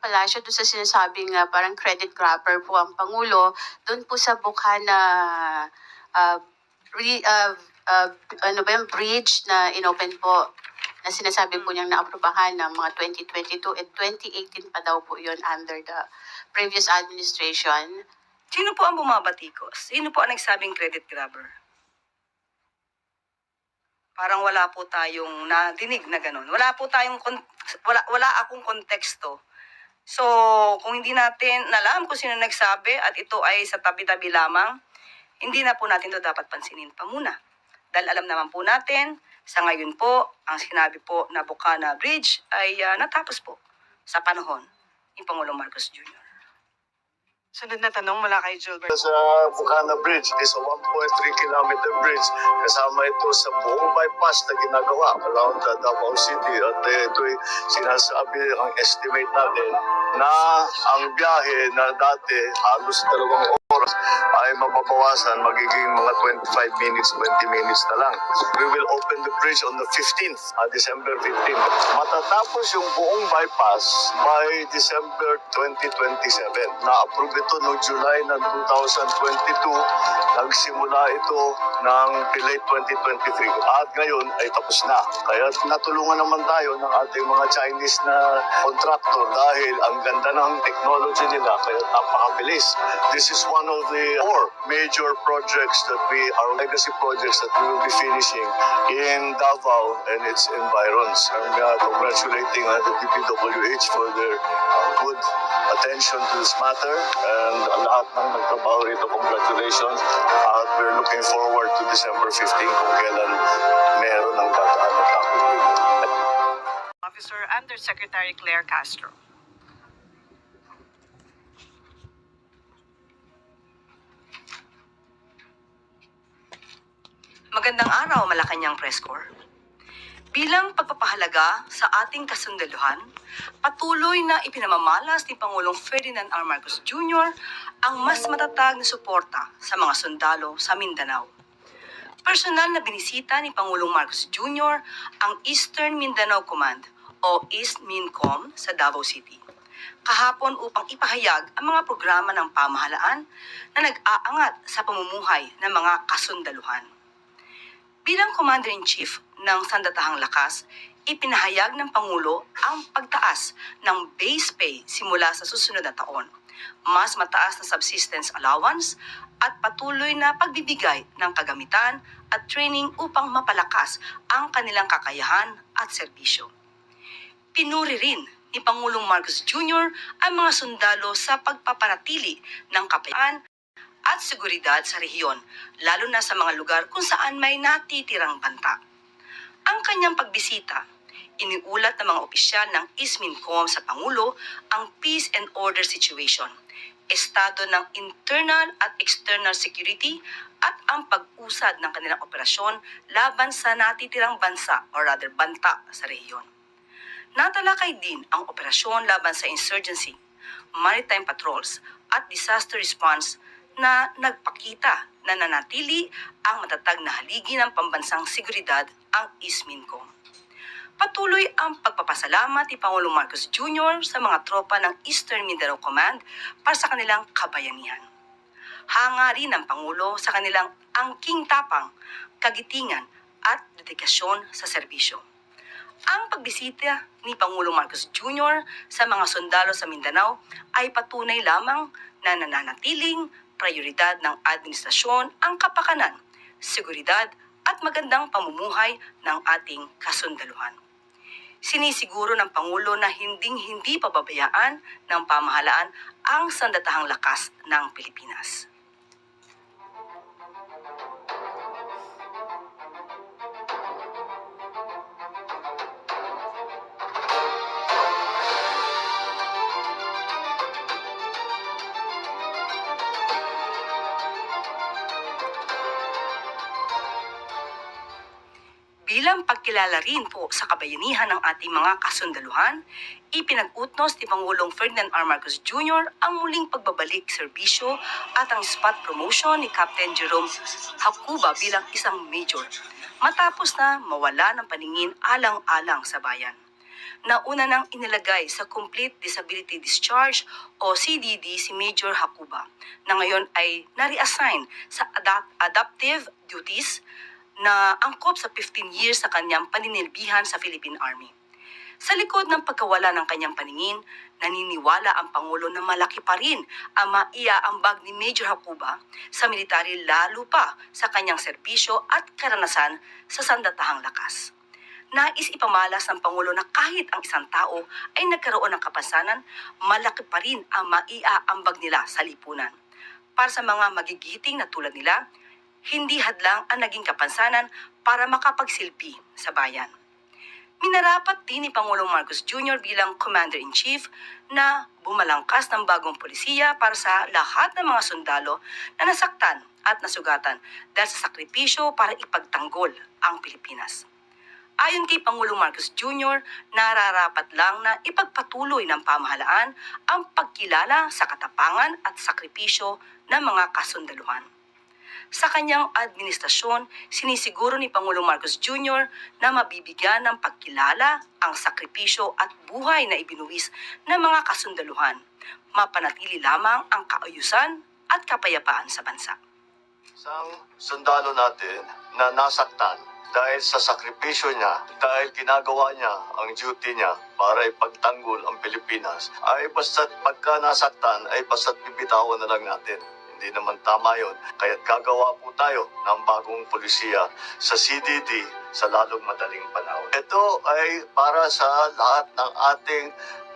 Palacio doon sa sinasabing parang credit grabber po ang Pangulo doon po sa Bukana ah, ano ba yung bridge na inopen po na sinasabi po niyang naaprubahan ng mga 2022 at 2018 pa daw po yun under the previous administration. Sino po ang bumabatikos? Sino po ang nagsabing credit grabber? Parang wala po tayong nadinig na ganun. Wala akong konteksto. So, kung hindi natin alam kung sino nagsabi at ito ay sa tabi-tabi lamang, hindi na po natin ito dapat pansinin pa muna. Dahil alam naman po natin, sa ngayon po, ang sinabi po na Bukana Bridge ay natapos po sa panahon ni Pangulong Marcos Jr. Sunod na tanong mula kay Gilbert. Sa Bukana Bridge is a 1.3 kilometer bridge. Kasama ito sa buong bypass na ginagawa around Davao City. At ito'y sinasabi, ang estimate natin na ang biyahe na dati halos 2 oras ay mababawasan, magiging mga 25 minutes, 20 minutes na lang. We will open the bridge on the 15th, December 15. Matatapos yung buong bypass by December 2027. Na-approve ito noong July ng 2022. Nagsimula ito ng late 2023. At ngayon ay tapos na. Kaya natulungan naman tayo ng ating mga Chinese na contractor dahil ang ganda ng technology nila kaya napakabilis. This is one of the 4 major projects that our legacy projects that we will be finishing in Davao and its environs. I'm congratulating the DPWH for their good attention to this matter, and lahat ng nagtrabaho rito, congratulations. At we're looking forward to December 15 kung kailan meron ng dadaan na traffic. Officer Undersecretary Claire Castro. Magandang araw, Malacanang Press Corps. Bilang pagpapahalaga sa ating kasundaluhan, patuloy na ipinamamalas ni Pangulong Ferdinand R. Marcos Jr. ang mas matatag na suporta sa mga sundalo sa Mindanao. Personal na binisita ni Pangulong Marcos Jr. ang Eastern Mindanao Command o East Mincom sa Davao City kahapon upang ipahayag ang mga programa ng pamahalaan na nag-aangat sa pamumuhay ng mga kasundaluhan. Bilang Commander-in-Chief ng Sandatahang Lakas, ipinahayag ng Pangulo ang pagtaas ng base pay simula sa susunod na taon, mas mataas na subsistence allowance at patuloy na pagbibigay ng kagamitan at training upang mapalakas ang kanilang kakayahan at serbisyo. Pinuri rin ni Pangulong Marcos Jr. ang mga sundalo sa pagpapanatili ng kapayapaan at seguridad sa rehiyon, lalo na sa mga lugar kung saan may natitirang banta. Ang kanyang pagbisita, iniulat ng mga opisyal ng ISMINCOM sa Pangulo ang peace and order situation, estado ng internal at external security at ang pag-usad ng kanilang operasyon laban sa natitirang bansa o rather banta sa rehiyon. Natalakay din ang operasyon laban sa insurgency, maritime patrols at disaster response na nagpakita na nanatili ang matatag na haligi ng pambansang seguridad ang ISMINCOM. Patuloy ang pagpapasalamat ni Pangulong Marcos Jr. sa mga tropa ng Eastern Mindanao Command para sa kanilang kabayanihan. Hanga rin ng Pangulo sa kanilang angking tapang, kagitingan at dedikasyon sa serbisyo. Ang pagbisita ni Pangulong Marcos Jr. sa mga sundalo sa Mindanao ay patunay lamang na nananatiling prioridad ng administrasyon ang kapakanan, seguridad at magandang pamumuhay ng ating kasundaluhan. Sinisiguro ng Pangulo na hinding-hindi pababayaan ng pamahalaan ang sandatahang lakas ng Pilipinas. Bilang pagkilala rin po sa kabayanihan ng ating mga kasundaluhan, ipinag-utnos ni Pangulong Ferdinand R. Marcos Jr. ang muling pagbabalik serbisyo at ang spot promotion ni Captain Jerome Hakuba bilang isang major, matapos na mawala ng paningin alang-alang sa bayan. na una nang inilagay sa Complete Disability Discharge o CDD si Major Hakuba na ngayon ay na-reassign sa adaptive duties na angkop sa 15 years sa kanyang paninilbihan sa Philippine Army. Sa likod ng pagkawala ng kanyang paningin, naniniwala ang Pangulo na malaki pa rin ang maiaambag ni Major Hakuba sa military lalo pa sa kanyang serbisyo at karanasan sa sandatahang lakas. Nais ipamalas ng Pangulo na kahit ang isang tao ay nagkaroon ng kapansanan, malaki pa rin ang maiaambag nila sa lipunan. Para sa mga magigiting na tulad nila, hindi hadlang ang naging kapansanan para makapagsilbi sa bayan. Minarapat din ni Pangulong Marcos Jr. bilang Commander-in-Chief na bumalangkas ng bagong polisiya para sa lahat ng mga sundalo na nasaktan at nasugatan dahil sa sakripisyo para ipagtanggol ang Pilipinas. Ayon kay Pangulong Marcos Jr., nararapat lang na ipagpatuloy ng pamahalaan ang pagkilala sa katapangan at sakripisyo ng mga kasundaluhan. Sa kanyang administrasyon, sinisiguro ni Pangulong Marcos Jr. na mabibigyan ng pagkilala ang sakripisyo at buhay na ibinuwis ng mga kasundaluhan. Mapanatili lamang ang kaayusan at kapayapaan sa bansa. Isang sundalo natin na nasaktan dahil sa sakripisyo niya, dahil ginagawa niya ang duty niya para ipagtanggol ang Pilipinas, ay basta't pagka nasaktan, ay basta't bibitawan na lang natin. Hindi naman tama yun. Kaya't gagawa po tayo ng bagong polisiya sa CDD sa lalong madaling panahon. Ito ay para sa lahat ng ating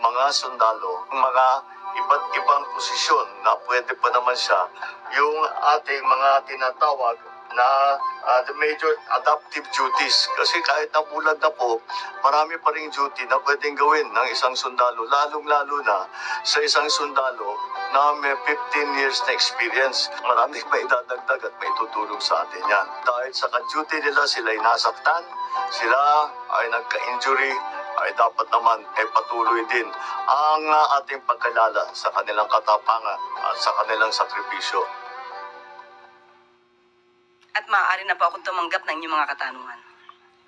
mga sundalo, mga iba't ibang posisyon na pwede pa naman siya, yung ating mga tinatawag na the major adaptive duties. Kasi kahit nabulag na po, marami pa rin duty na pwedeng gawin ng isang sundalo, lalong-lalo na sa isang sundalo na may 15 years na experience. Marami pa idadagdag at may tutulong sa atin yan. Dahil sa ka-duty nila, sila ay nasaktan, sila ay nagka-injury, ay dapat naman ay patuloy din ang ating pagkalala sa kanilang katapangan at sa kanilang sakripisyo. At maaari na po akong tumanggap ng inyong mga katanungan.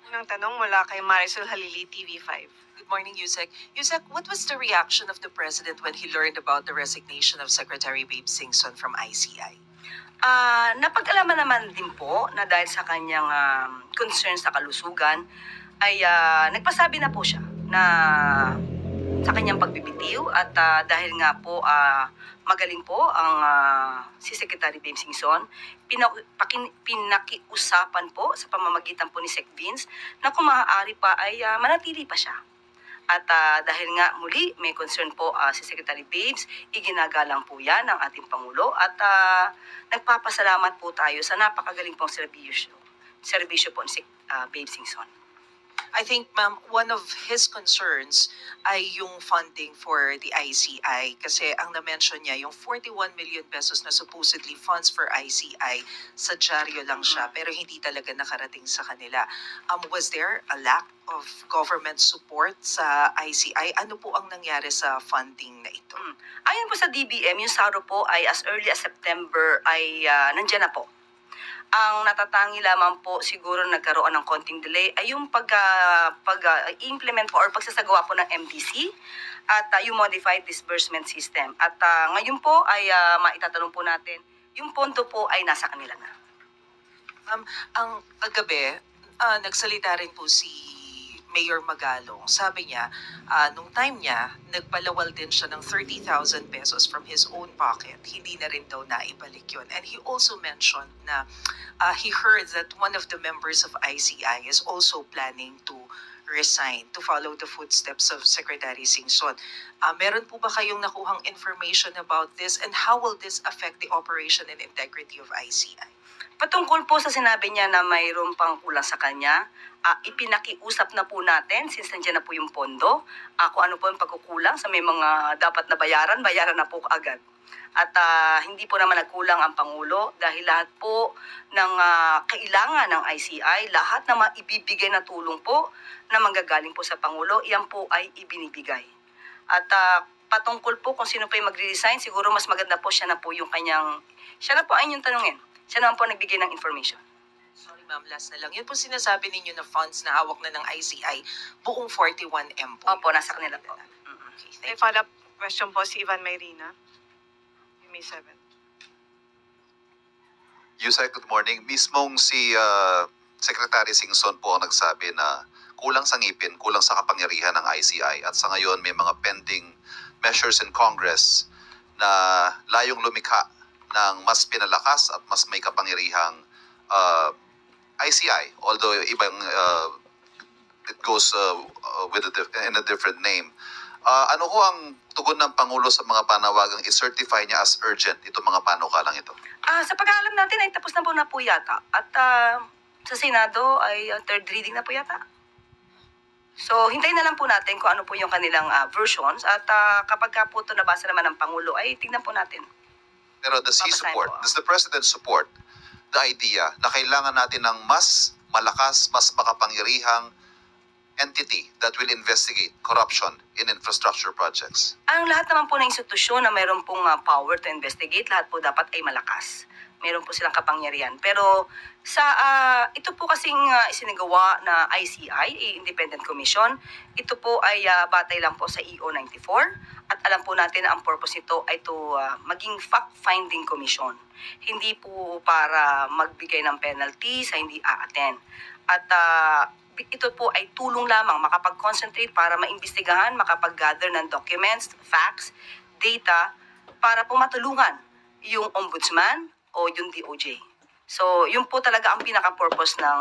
Unang tanong mula kay Marisol Halili, TV5. Good morning, Yusek. Yusek, what was the reaction of the President when he learned about the resignation of Secretary Babe Singson from ICI? Napag-alaman naman din po na dahil sa kanyang concern sa kalusugan, ay nagpasabi na po siya na sa kanyang pagbibitiw at dahil nga po magaling po ang si Secretary Babe Singson, pinakiusapan po sa pamamagitan po ni Sec Vince na kung maaari pa ay manatili pa siya. At dahil nga muli may concern po si Secretary Babes, iginagalang po yan ng ating Pangulo at nagpapasalamat po tayo sa napakagaling pong serbisyo po ni Babe Singson. I think, ma'am, one of his concerns ay yung funding for the ICI kasi ang na-mention niya, yung 41 million pesos na supposedly funds for ICI, sa dyaryo lang siya pero hindi talaga nakarating sa kanila. Was there a lack of government support sa ICI? Ano po ang nangyari sa funding na ito? Ayon po sa DBM, yung SARO po ay as early as September ay nandyan na po. Ang natatangi lamang po siguro nagkaroon ng konting delay ay yung pag-implement po or pagsasagawa po ng MDC at yung modified disbursement system. At ngayon po ay maitatanong po natin, yung pondo po ay nasa kanila na. Ang kagabi, nagsalita rin po si Mayor Magalong. Sabi niya, nung time niya, nagpalawal din siya ng 30,000 pesos from his own pocket. Hindi na rin daw naibalik yun. And he also mentioned na he heard that one of the members of ICI is also planning to resign to follow the footsteps of Secretary Singson. Meron po ba kayong nakuhang information about this and how will this affect the operation and integrity of ICI? Patungkol po sa sinabi niya na mayroon pang kulang sa kanya, ipinakiusap na po natin since nandiyan na po yung pondo. Kung ano po yung pagkukulang sa may mga dapat na bayaran na po agad. At hindi po naman nagkulang ang Pangulo dahil lahat po ng kailangan ng ICI, lahat na maibibigay na tulong po na manggagaling po sa Pangulo, iyan po ay ibinibigay. At patungkol po kung sino pa yung magre-resign, siguro mas maganda po siya na po yung kanyang, siya na po ay yung tanungin. Siya naman po nagbigay ng information. Sorry, Ma'am, last na lang. Yun po sinasabi ninyo na funds na hawak na ng ICI, buong 41M po. Opo, nasa kanila po. Okay, May thank you. follow-up question po si Ivan Mayrina. May 7. Yusek, good morning. Mismong si Secretary Singson po ang nagsabi na kulang sa ngipin, kulang sa kapangyarihan ng ICI at sa ngayon may mga pending measures in Congress na layong lumikha ng mas pinalakas at mas may kapangyarihang ICI, although ibang it goes in a different name. Ano ho ang tugon ng Pangulo sa mga panawagang i-certify niya as urgent itong mga panukalang ito? Sa pag-aalam natin ay tapos na po yata. At sa Senado ay third reading na po yata. So, hintayin na lang po natin kung ano po yung kanilang versions. At kapag ka po ito nabasa naman ng Pangulo, ay tignan po natin. Pero does the President support the idea na kailangan natin ng mas malakas, mas makapangyarihang entity that will investigate corruption in infrastructure projects? Ang lahat naman po ng institusyon na mayroon pong power to investigate, lahat po dapat ay malakas. Meron po silang kapangyarihan. Pero sa ito po kasing isinagawa na ICI, Independent Commission, ito po ay batay lang po sa EO 94 at alam po natin na ang purpose nito ay to maging fact-finding commission. Hindi po para magbigay ng penalty sa hindi a-attend. At ito po ay tulong lamang makapag-concentrate para maimbestigahan, makapag-gather ng documents, facts, data para po matulungan yung ombudsman o yung DOJ. So, yun po talaga ang pinaka-purpose ng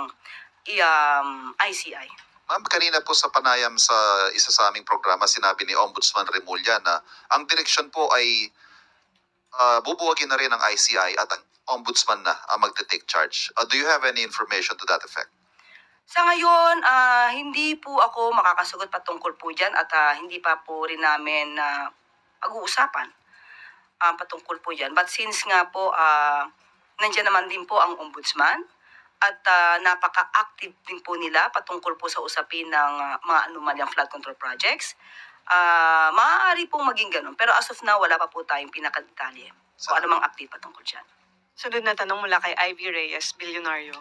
ICI. Ma'am, kanina po sa panayam sa isa sa aming programa, sinabi ni Ombudsman Remulla na ang direksyon po ay bubuwagin na rin ng ICI at ang Ombudsman na ang magte-take charge. Do you have any information to that effect? Sa ngayon, hindi po ako makakasagot patungkol po dyan at hindi pa po rin namin pag-uusapan patungkol po dyan. But since nga po, nandiyan naman din po ang ombudsman at napaka-active din po nila patungkol po sa usapin ng mga anomalyang flood control projects, maaari pong maging ganun. Pero as of now, wala pa po tayong pinakadetalye o anumang update patungkol dyan. Sunod na tanong mula kay Ivy Reyes, Bilyonaryo.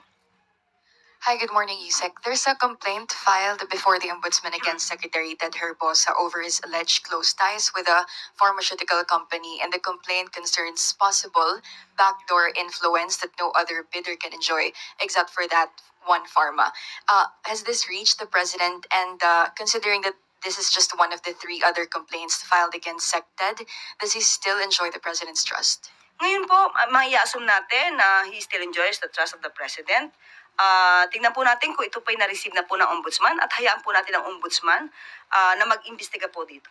Hi, good morning, Yusek. There's a complaint filed before the Ombudsman against Secretary Ted Herbosa over his alleged close ties with a pharmaceutical company, and the complaint concerns possible backdoor influence that no other bidder can enjoy except for that one pharma. Has this reached the President? And considering that this is just one of the 3 other complaints filed against SecTed, does he still enjoy the President's trust? Ngayon po, mai-assume natin na he still enjoys the trust of the President. Tingnan po natin kung ito po'y na-receive na po ng ombudsman at hayaan po natin ang ombudsman na mag-imbestiga po dito.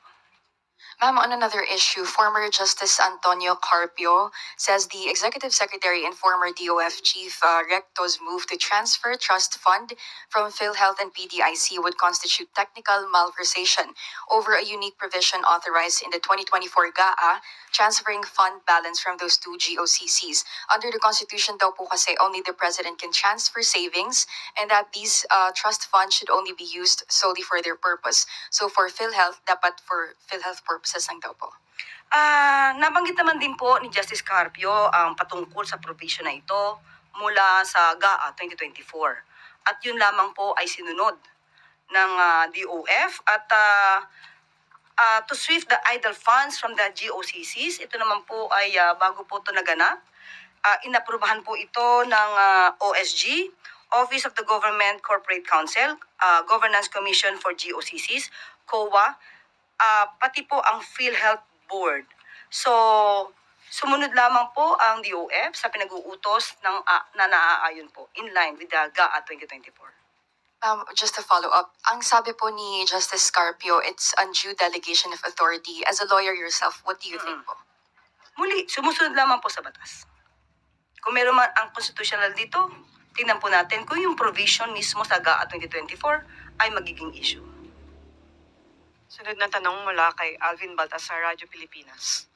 Ma'am, on another issue, former Justice Antonio Carpio says the Executive Secretary and former DOF Chief Recto's move to transfer trust fund from PhilHealth and PDIC would constitute technical malversation over a unique provision authorized in the 2024 GAA, transferring fund balance from those 2 GOCCs. Under the Constitution daw po kasi only the President can transfer savings and that these trust funds should only be used solely for their purpose. So for PhilHealth, dapat for PhilHealth purposes lang daw po. Nabanggit naman din po ni Justice Carpio ang patungkol sa provision na ito mula sa GAA 2024. At yun lamang po ay sinunod ng DOF at to sweep the idle funds from the GOCCs. Ito naman po ay bago po ito naganap. Inaprubahan po ito ng OSG, Office of the Government Corporate Council, Governance Commission for GOCCs, COA, pati po ang PhilHealth Board. So, sumunod lamang po ang DOF sa pinag-uutos ng na naaayon po in line with the GAA 2024. Just to follow up, ang sabi po ni Justice Carpio, it's undue delegation of authority. As a lawyer yourself, what do you think po? Muli, sumusunod lamang po sa batas. Kung meron man ang constitutional dito, tingnan po natin kung yung provision mismo sa GAA 2024 ay magiging issue. Sunod na tanong mula kay Alvin Baltasar, Radyo Pilipinas.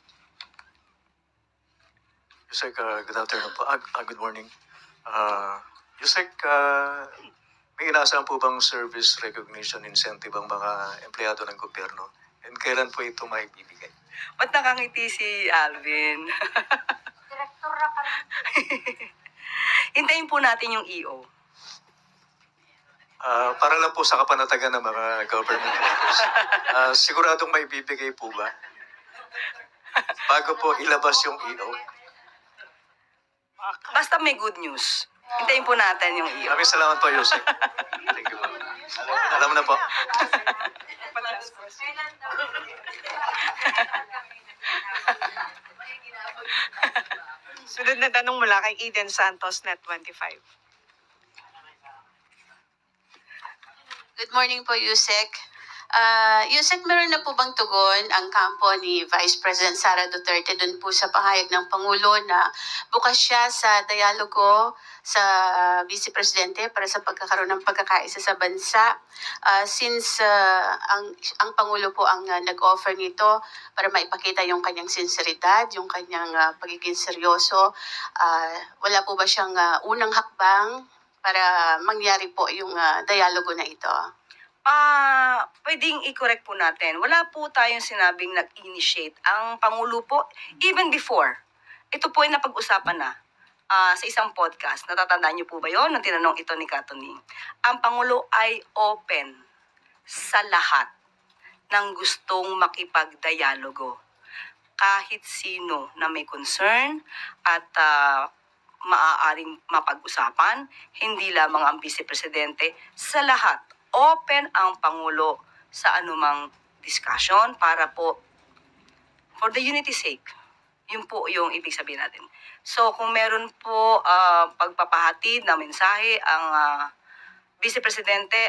Yusek, good afternoon po. Good morning. Yusek, may inaasahan po bang service recognition incentive ang mga empleyado ng gobyerno? And kailan po ito maibibigay? Ba't nakangiti si Alvin? Direktor na kami. Hintayin po natin yung EO. Para lang po sa kapanatagan ng mga government workers. Siguradong may bibigay po ba? Bago po ilabas yung EO. Basta may good news. Hintayin po natin yung iyo. Maraming salamat po, Yusek. Thank you po. Alam mo na po. Sunod na tanong mula kay Eden Santos, Net 25. Good morning po, Yusek. Yusek, meron na po bang tugon ang kampo ni Vice President Sara Duterte dun po sa pahayag ng Pangulo na bukas siya sa dialogo sa Vice Presidente para sa pagkakaroon ng pagkakaisa sa bansa? Since ang Pangulo po ang nag-offer nito para maipakita yung kanyang sinseridad, yung kanyang pagiging seryoso, wala po ba siyang unang hakbang para mangyari po yung dialogo na ito? Pwedeng i-correct po natin. Wala po tayong sinabing nag-initiate. Ang Pangulo po, even before, ito po ay napag-usapan na sa isang podcast. Natatandaan niyo po ba yon nang tinanong ito ni Katuning? Ang Pangulo ay open sa lahat ng gustong makipag-dialogo. Kahit sino na may concern at maaaring mapag-usapan, hindi lamang ang Vice Presidente, sa lahat. Open ang Pangulo sa anumang discussion para po, for the unity sake, yun po yung ibig sabihin natin. So kung meron po pagpapahatid na mensahe ang Vice Presidente,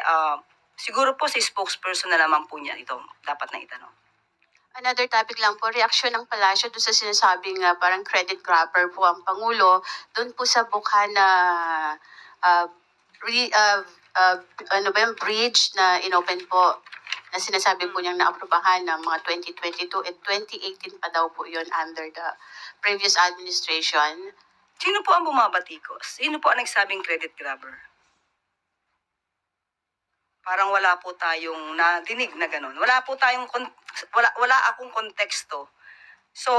siguro po si spokesperson na lamang po niya ito dapat na itanong. Another topic lang po, reaksyon ng palasyo doon sa sinasabing parang credit grabber po ang Pangulo, doon po sa bukha na bridge na inopen po na sinasabi po niyang naaprubahan ng mga 2022 at 2018 pa daw po yun under the previous administration. Sino po ang bumabatikos? Sino po ang nagsabing credit grabber? Parang wala po tayong nadinig na ganun. Wala akong konteksto. So,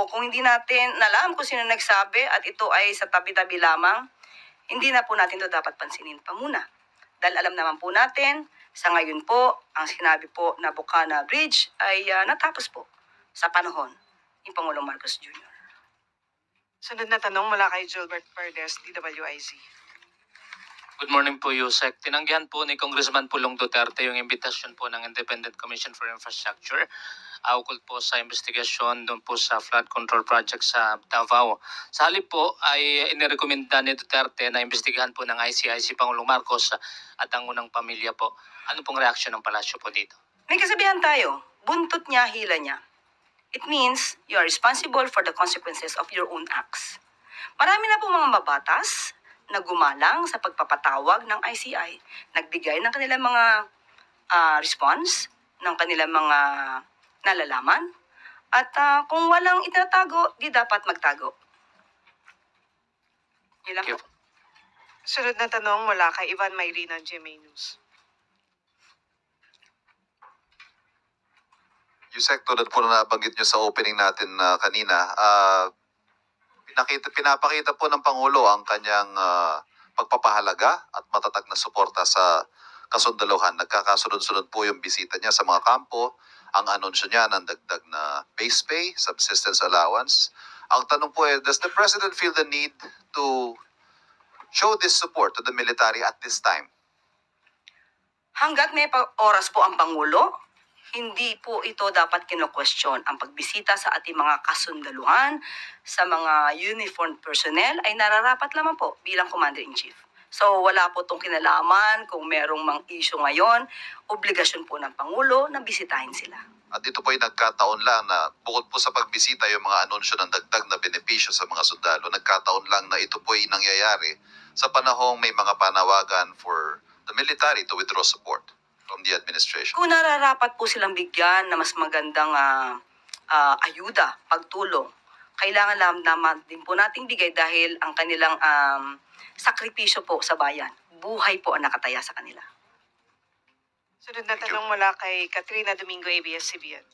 kung hindi natin alam kung sino nagsabi at ito ay sa tabi-tabi lamang, hindi na po natin ito dapat pansinin pa muna. Dahil alam naman po natin, sa ngayon po, ang sinabi po na Bukana Bridge ay natapos po sa panahon ni Pangulong Marcos Jr. Sunod na tanong mula kay Gilbert Verdes, DWIZ. Good morning po, Yusek. Tinanggihan po ni Congressman Pulong Duterte yung imbitasyon po ng Independent Commission for Infrastructure ukol po sa investigasyon doon po sa flood control project sa Davao. Sa halip po ay inirekomenda ni Duterte na imbestigahan po ng ICI si Pangulong Marcos at ang unang pamilya po. Ano pong reaksyon ng palasyo po dito? May kasabihan tayo, buntot niya, hila niya. It means you are responsible for the consequences of your own acts. Marami na po mga mabatas na gumalang sa pagpapatawag ng ICI. Nagbigay ng kanilang mga response, ng kanilang mga nalalaman. At kung walang itatago, di dapat magtago. Yun lang po. Sunod na tanong mula kay Ivan Mayrina, GMA News. Yusek, tulad po na nabanggit nyo sa opening natin kanina, pinapakita po ng Pangulo ang kanyang pagpapahalaga at matatag na suporta sa kasundaluhan. Nagkakasunod-sunod po yung bisita niya sa mga kampo, ang anunsyo niya ng dagdag na base pay, subsistence allowance. Ang tanong po does the President feel the need to show this support to the military at this time? Hanggat may oras po ang Pangulo, hindi po ito dapat kino-question. Ang pagbisita sa ating mga kasundaluhan, sa mga uniformed personnel, ay nararapat lamang po bilang Commander-in-Chief. So wala po itong kinalaman kung merong mang issue ngayon, obligasyon po ng Pangulo na bisitahin sila. At ito po ay nagkataon lang na bukod po sa pagbisita yung mga anunsyo ng dagdag na benepisyo sa mga sundalo, nagkataon lang na ito po ay nangyayari sa panahong may mga panawagan for the military to withdraw support from the administration. Kung nararapat po silang bigyan na mas magandang ayuda, pagtulong, kailangan naman din po nating bigay dahil ang kanilang sakripisyo po sa bayan, buhay po ang nakataya sa kanila. Sunod na tanong mula kay Katrina Domingo, ABS-CBN.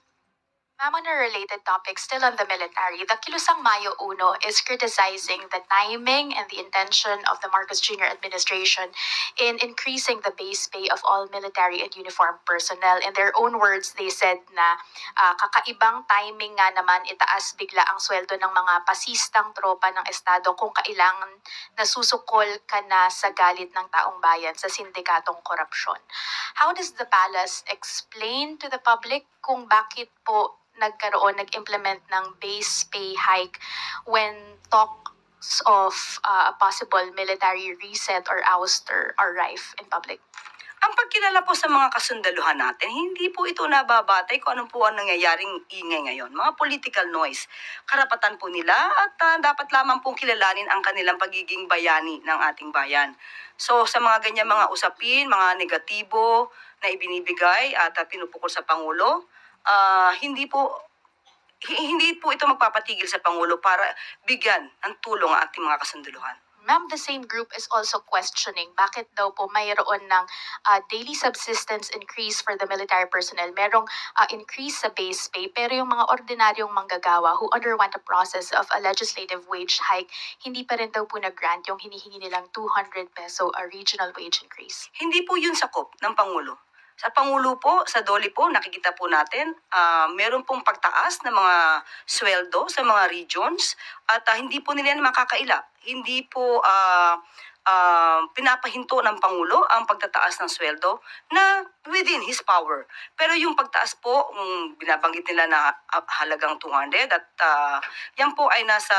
Ma'am, on a related topic, still on the military, the Kilusang Mayo Uno is criticizing the timing and the intention of the Marcos Jr. administration in increasing the base pay of all military and uniformed personnel. In their own words, they said na kakaibang timing nga naman itaas bigla ang sweldo ng mga pasistang tropa ng Estado kung kailangan nasusukol ka na sa galit ng taong bayan sa sindikatong korupsyon. How does the palace explain to the public kung bakit po nag-implement ng base pay hike when talks of a possible military reset or ouster are rife in public? Ang pagkilala po sa mga kasundaluhan natin, hindi po ito nababatay kung ano po ang nangyayaring ingay ngayon. Mga political noise. Karapatan po nila at dapat lamang pong kilalanin ang kanilang pagiging bayani ng ating bayan. So sa mga ganyan mga usapin, mga negatibo na ibinibigay at pinupukol sa Pangulo, hindi po ito magpapatigil sa Pangulo para bigyan ng tulong ang ating mga kasunduluhan. Ma'am, the same group is also questioning bakit daw po mayroon ng daily subsistence increase for the military personnel. Merong increase sa base pay, pero yung mga ordinaryong manggagawa who underwent a process of a legislative wage hike, hindi pa rin daw po nag-grant yung hinihingi nilang 200 peso a regional wage increase. Hindi po yun sakop ng Pangulo. Sa Pangulo po, sa DOLE po, nakikita po natin, meron pong pagtaas ng mga sweldo sa mga regions at hindi po nila yan makakaila. Hindi po pinapahinto ng Pangulo ang pagtataas ng sweldo na within his power. Pero yung pagtaas po, binabanggit nila na halagang 200 at yan po ay nasa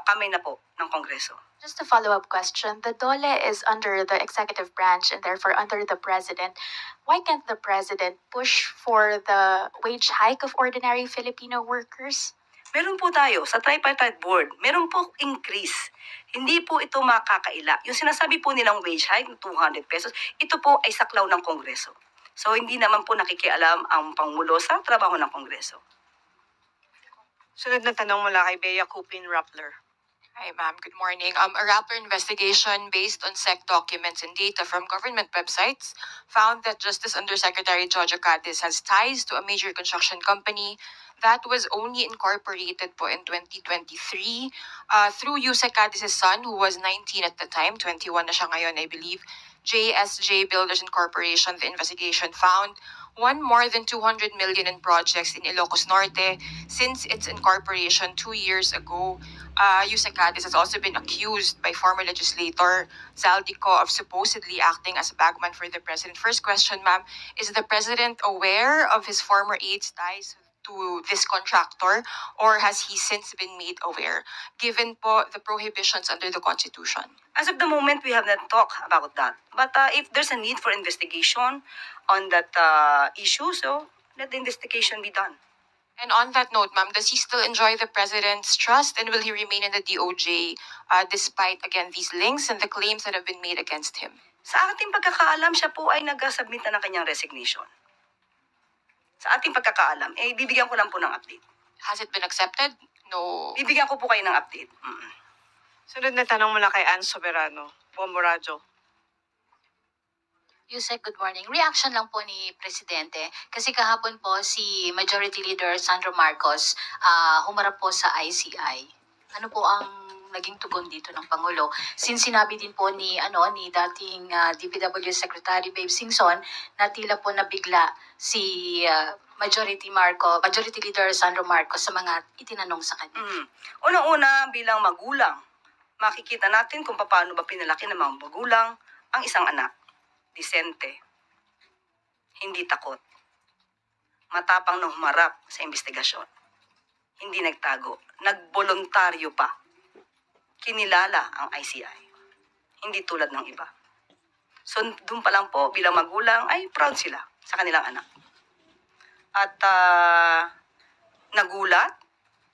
kamay na po ng Kongreso. Just a follow-up question. The DOLE is under the executive branch and therefore under the president. Why can't the president push for the wage hike of ordinary Filipino workers? Meron po tayo sa tripartite board, meron po increase. Hindi po ito makakaila. Yung sinasabi po nilang wage hike ng 200 pesos, ito po ay saklaw ng Kongreso. So hindi naman po nakikialam ang Pangulo sa trabaho ng Kongreso. Sunod na tanong mula kay Bea Cupin Rappler. Hi, ma'am. Good morning. A Rappler investigation based on SEC documents and data from government websites found that Justice Undersecretary Jojo Cadiz has ties to a major construction company that was only incorporated po in 2023 through Yusek Cadiz's son, who was 19 at the time, 21 na siya ngayon, I believe. JSJ Builders Incorporation, the investigation found won more than 200 million in projects in Ilocos Norte since its incorporation 2 years ago. Yusek Cadiz has also been accused by former legislator Zaldico of supposedly acting as a bagman for the president. First question, ma'am, is the president aware of his former aide's ties to this contractor, or has he since been made aware, given po the prohibitions under the Constitution? As of the moment, we have not talked about that. But if there's a need for investigation on that issue, so let the investigation be done. And on that note, ma'am, does he still enjoy the president's trust, and will he remain in the DOJ despite, again, these links and the claims that have been made against him? Sa ating pagkakaalam, siya po ay nag-submit na ng kanyang resignation. Sa ating pagkakaalam, bibigyan ko lang po ng update. Has it been accepted? No. Bibigyan ko po kayo ng update. Sunod na tanong mula kay Ann Soberano, Bombo Radyo. Yusek, good morning. Reaction lang po ni Presidente kasi kahapon po si Majority Leader Sandro Marcos humarap po sa ICI. Ano po ang naging tugon dito ng Pangulo? Since sinabi din po ni dating DPW Secretary Babe Singson na tila po nabigla si Majority Leader Sandro Marcos sa mga itinanong sa kanya. Unang-una, bilang magulang, makikita natin kung paano ba pinalaki ng mga magulang ang isang anak. Disente, hindi takot, matapang na humarap sa investigasyon, hindi nagtago, nagboluntaryo pa, kinilala ang ICI, hindi tulad ng iba. So doon pa lang po bilang magulang ay proud sila sa kanilang anak. At nagulat,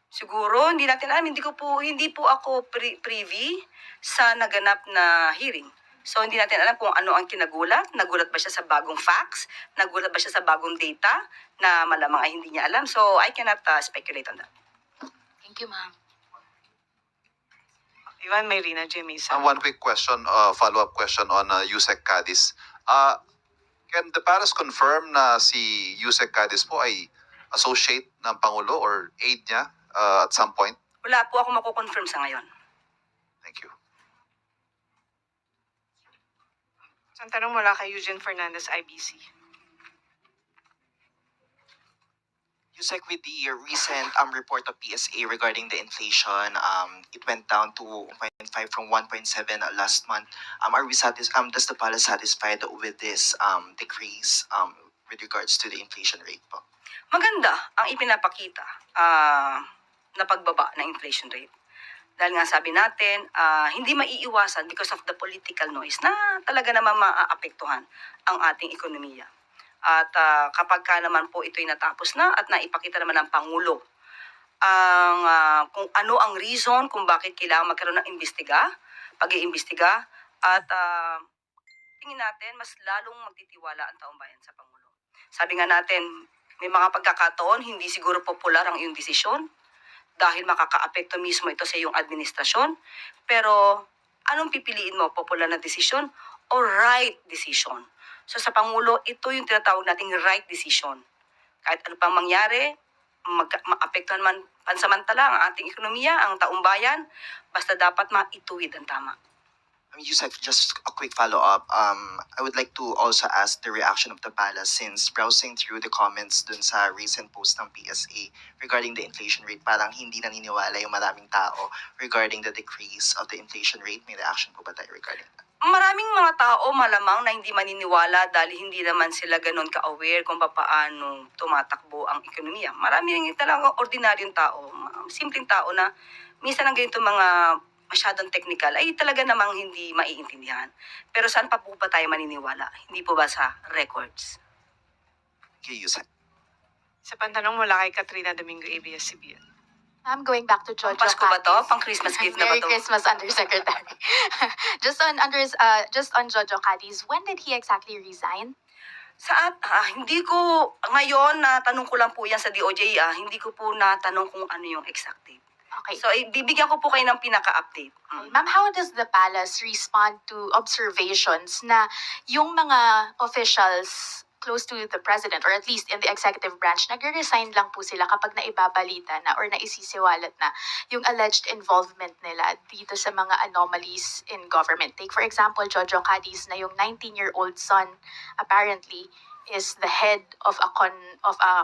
siguro hindi natin alam, hindi po ako privy sa naganap na hearing. So, hindi natin alam kung ano ang kinagulat. Nagulat ba siya sa bagong facts? Nagulat ba siya sa bagong data na malamang ay hindi niya alam? So, I cannot speculate on that. Thank you, ma'am. Ivan Mayrina, Jimisa. One quick question, follow-up question on Yusek Cadiz. Can the palace confirm na si Yusek Cadiz po ay associate ng Pangulo or aide niya at some point? Wala po ako mako-confirm sa ngayon. Thank you. Isang tanong mula kay Eugene Fernandez, IBC. Yusek, with the recent report of PSA regarding the inflation, it went down to 1.5 from 1.7 last month. Does the palace satisfied with this decrease with regards to the inflation rate po? Maganda ang ipinapakita na pagbaba ng inflation rate. Dahil nga sabi natin, hindi maiiwasan because of the political noise na talaga naman maaapektuhan ang ating ekonomiya. At kapag ka naman po ito'y natapos na at naipakita naman ng Pangulo kung ano ang reason kung bakit kailangan magkaroon ng pag-iimbestiga at tingin natin mas lalong magtitiwala ang taong bayan sa Pangulo. Sabi nga natin, may mga pagkakataon hindi siguro popular ang iyong desisyon dahil makakaapekto mismo ito sa iyong administrasyon. Pero anong pipiliin mo? Popular na desisyon o right decision? So sa Pangulo, ito yung tinatawag nating right decision. Kahit ano pang mangyari, maapektuhan man pansamantala ang ating ekonomiya, ang taong bayan, basta dapat maituwid ang tama. Yusek, just a quick follow-up. I would like to also ask the reaction of the palace since browsing through the comments dun sa recent post ng PSA regarding the inflation rate, parang hindi naniniwala yung maraming tao regarding the decrease of the inflation rate. May reaction po ba tayo regarding that? Maraming mga tao malamang na hindi maniniwala dahil hindi naman sila ganun ka-aware kung paano tumatakbo ang ekonomiya. Marami rin talagang ordinaryong tao, simpleng tao na minsan ang ganito mga masyadong technical ay talaga namang hindi maiintindihan. Pero saan pa po ba tayo maniniwala? Hindi po ba sa records? Thank you, Yusek. Sa pantanong mula kay Katrina Domingo, ABS-CBN. I'm going back to Jojo Pasko ba to? Cadiz. Pang Christmas gift na ba Merry to? Christmas, Undersecretary. just on Jojo Cadiz, when did he exactly resign? Hindi ko, ngayon, natanong ko lang po yan sa DOJ, hindi ko po natanong kung ano yung exact date. Okay. So, bibigyan ko po kayo ng pinaka-update. Ma'am, how does the palace respond to observations na yung mga officials close to the president or at least in the executive branch, nagre-resign lang po sila kapag naibabalita na or naisisiwalat na yung alleged involvement nila dito sa mga anomalies in government. Take for example, Jojo Cadiz na yung 19-year-old son apparently is the head of a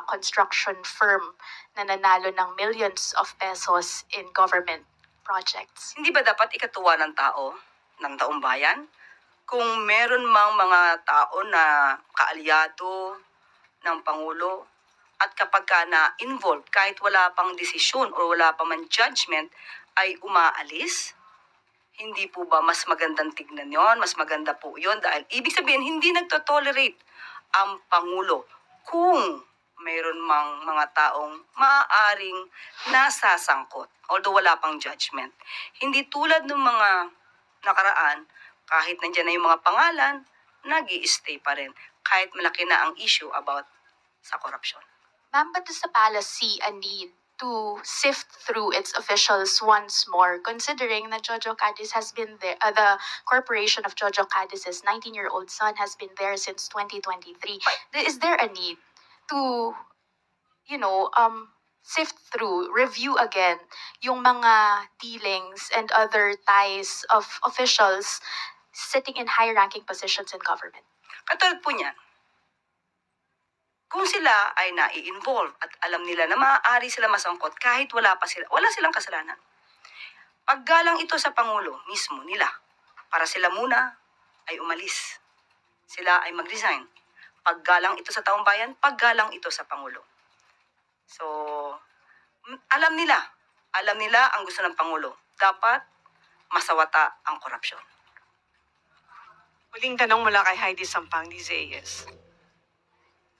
construction firm na nanalo ng millions of pesos in government projects. Hindi ba dapat ikatuwa ng tao, ng taong bayan? Kung meron mang mga tao na kaalyado ng Pangulo at kapag ka na-involved, kahit wala pang desisyon o wala pa man judgment, ay umaalis, hindi po ba mas magandang tignan yon? Mas maganda po yon dahil ibig sabihin hindi nagtotolerate ang Pangulo kung mayroon mang mga taong maaaring nasasangkot, although wala pang judgment. Hindi tulad ng mga nakaraan, kahit nandiyan na yung mga pangalan, nag-i-stay pa rin, kahit malaki na ang issue about sa corruption. Ma'am, but does the palace see a need to sift through its officials once more, considering that Jojo Cadiz has been there, the corporation of Jojo Cadiz's 19-year-old son has been there since 2023. Is there a need to, sift through, review again yung mga dealings and other ties of officials sitting in high-ranking positions in government? Katulad po niyan, kung sila ay nai-involve at alam nila na maaari sila masangkot kahit wala silang kasalanan. Paggalang ito sa Pangulo mismo nila, para sila muna ay umalis. Sila ay mag-resign. Paggalang ito sa taong bayan, paggalang ito sa Pangulo. So, alam nila ang gusto ng Pangulo. Dapat masawata ang korupsyon. Huling tanong mula kay Heidi Sampang, DZAS.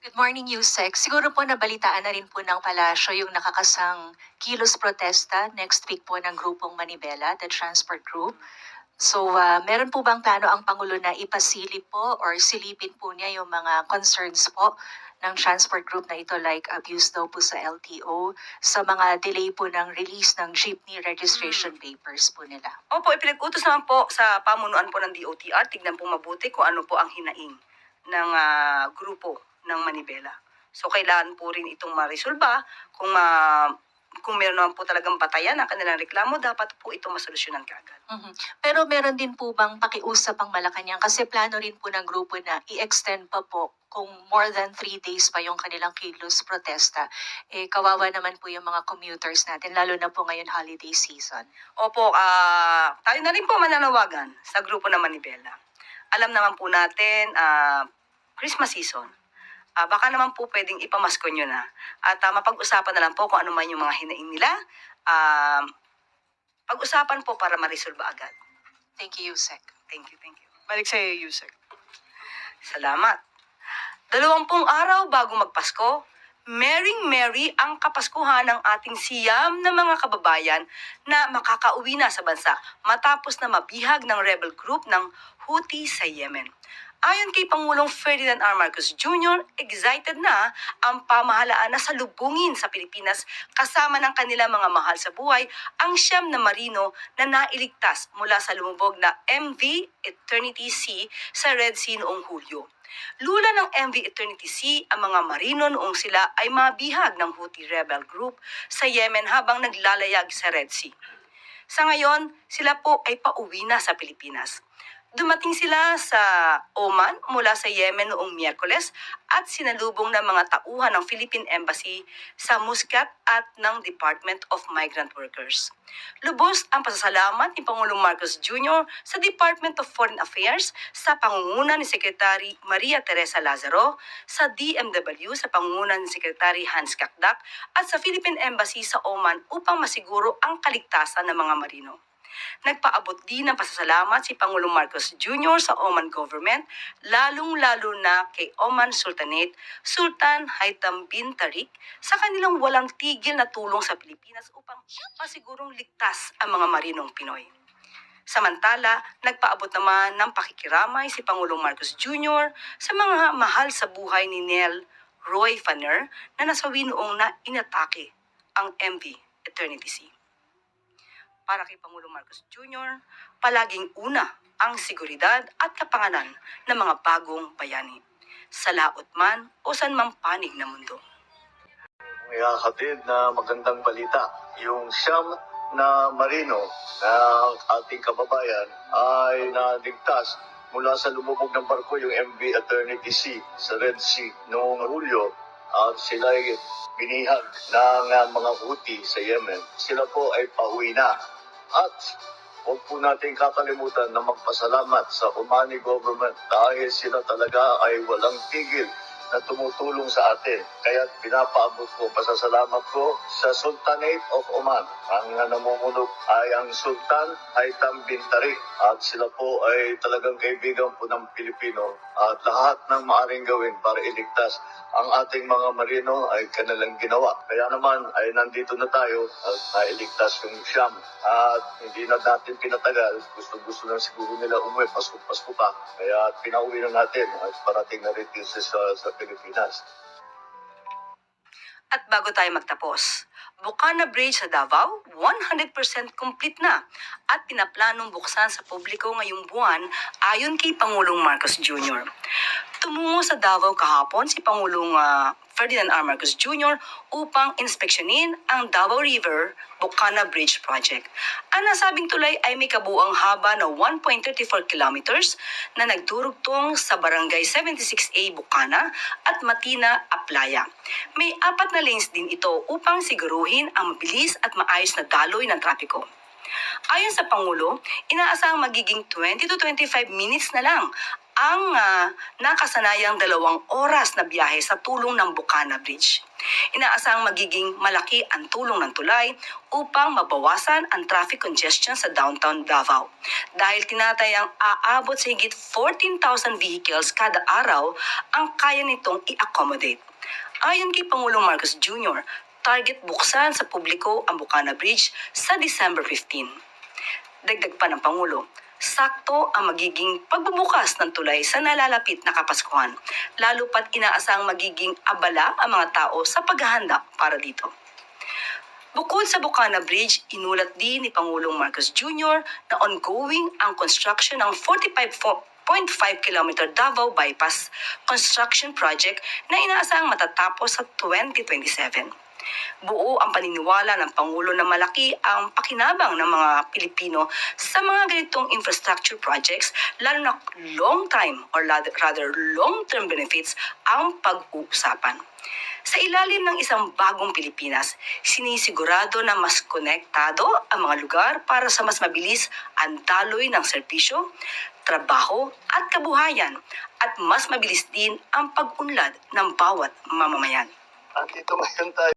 Good morning, Yusek. Siguro po nabalitaan na rin po ng palasyo yung nakakasang kilos protesta next week po ng grupong Manibela, the Transport Group. So, meron po bang plano ang Pangulo na ipasilip po or silipin po niya yung mga concerns po ng transport group na ito like abuse daw po sa LTO, sa mga delay po ng release ng jeepney registration papers po nila? Opo, ipinag-utos naman po sa pamunuan po ng DOTR. Tignan po mabuti kung ano po ang hinaing ng grupo ng Manibela. So kailangan po rin itong maresolba kung meron naman po talagang batayan ang kanilang reklamo, dapat po ito masolusyonan kaagad. Mhm. Pero meron din po bang pakiusap ang Malacanang? Kasi plano rin po ng grupo na i-extend pa po kung more than 3 days pa yung kanilang kilos protesta. Kawawa naman po yung mga commuters natin, lalo na po ngayon holiday season. Opo, tayo na rin po mananawagan sa grupo ng Manibela. Alam naman po natin, Christmas season. Baka naman po pwedeng ipamasko nyo na. At mapag-usapan na lang po kung ano man yung mga hinaing nila. Pag-usapan po para ma-resolve agad. Thank you, Yusek. Thank you, thank you. Balik sa iyo, Yusek. Salamat. 20 araw bago magpasko, Merry ang kapaskuhan ng ating siyam na mga kababayan na makakauwi na sa bansa matapos na mabihag ng rebel group ng Houthi sa Yemen. Ayon kay Pangulong Ferdinand R. Marcos Jr., excited na ang pamahalaan na salubungin sa Pilipinas kasama ng kanilang mga mahal sa buhay ang siyam na marino na nailigtas mula sa lumubog na MV Eternity Sea sa Red Sea noong Hulyo. Lula ng MV Eternity Sea ang mga marino noong sila ay mabihag ng Houthi rebel group sa Yemen habang naglalayag sa Red Sea. Sa ngayon, sila po ay pauwi na sa Pilipinas. Dumating sila sa Oman mula sa Yemen noong Miyerkules at sinalubong ng mga tauhan ng Philippine Embassy sa Muscat at ng Department of Migrant Workers. Lubos ang pasasalamat ni Pangulong Marcos Jr. sa Department of Foreign Affairs sa pangunguna ni Secretary Maria Teresa Lazaro, sa DMW sa pangunguna ni Secretary Hans Kakdak at sa Philippine Embassy sa Oman upang masiguro ang kaligtasan ng mga marino. Nagpaabot din ng pasasalamat si Pangulong Marcos Jr. sa Oman government, lalong-lalo na kay Oman Sultanate, Sultan Haitham bin Tariq, sa kanilang walang tigil na tulong sa Pilipinas upang masigurong ligtas ang mga marinong Pinoy. Samantala, nagpaabot naman ng pakikiramay si Pangulong Marcos Jr. sa mga mahal sa buhay ni Nel Roy Fanner na nasawi noong na inatake ang MV Eternity Sea. Para kay Pangulong Marcos Jr., palaging una ang seguridad at kapanganan ng mga bagong bayani, sa laot man o san mang panig na mundo. May hatid na magandang balita. Yung siyam na marino na ating kababayan ay naligtas mula sa lumubog ng barko, yung MV Eternity Sea sa Red Sea noong Hulyo, at sila ay binihag ng mga Houthi sa Yemen. Sila po ay pauwi na. At huwag po natin kakalimutan na magpasalamat sa Omani government dahil sila talaga ay walang tigil na tumutulong sa atin. Kaya pinapaabot ko, pasasalamat ko sa Sultanate of Oman. Ang namumuno ay ang Sultan Haitham bin Tariq at sila po ay talagang kaibigan po ng Pilipino at lahat ng maaring gawin para iligtas ang ating mga marino ay kanilang ginawa. Kaya naman ay nandito na tayo at nailigtas yung siyam. At hindi na natin pinatagal, gusto na siguro nila umuwi, Pasko pa. Kaya pinauwi na natin at parating na rin sa Pilipinas. At bago tayo magtapos, Bukana Bridge sa Davao, 100% complete na at pinaplanong buksan sa publiko ngayong buwan ayon kay Pangulong Marcos Jr. Tumungo sa Davao kahapon si Pangulong Ferdinand R. Marcos Jr. upang inspeksyonin ang Davao River Bukana Bridge Project. Ang nasabing tulay ay may kabuang haba na 1.34 kilometers na nagdurugtong sa Barangay 76A Bukana at Matina, Aplaya. May 4 na lanes din ito upang siguruhin ang mabilis at maayos na daloy ng trapiko. Ayon sa Pangulo, inaasahang magiging 20 to 25 minutes na lang ang nakasanayang 2 oras na biyahe sa tulong ng Bukana Bridge. Inaasahang magiging malaki ang tulong ng tulay upang mabawasan ang traffic congestion sa downtown Davao. Dahil tinatayang aabot sa higit 14,000 vehicles kada araw ang kaya nitong i-accommodate. Ayon kay Pangulong Marcos Jr., target buksan sa publiko ang Bukana Bridge sa December 15. Dagdag pa ng Pangulo, sakto ang magiging pagbubukas ng tulay sa nalalapit na Kapaskuhan, lalo pat inaasahang magiging abala ang mga tao sa paghahanda para dito. Bukod sa Bukana Bridge, inulat din ni Pangulong Marcos Jr. na ongoing ang construction ng 45.5 km Davao Bypass Construction Project na inaasahang matatapos sa 2027. Buo ang paniniwala ng Pangulo na malaki ang pakinabang ng mga Pilipino sa mga ganitong infrastructure projects, lalo na long-time or rather long-term benefits ang pag-uusapan. Sa ilalim ng isang bagong Pilipinas, sinisigurado na mas konektado ang mga lugar para sa mas mabilis ang daloy ng serbisyo, trabaho at kabuhayan at mas mabilis din ang pag-unlad ng bawat mamamayan. Andito ngayon tayo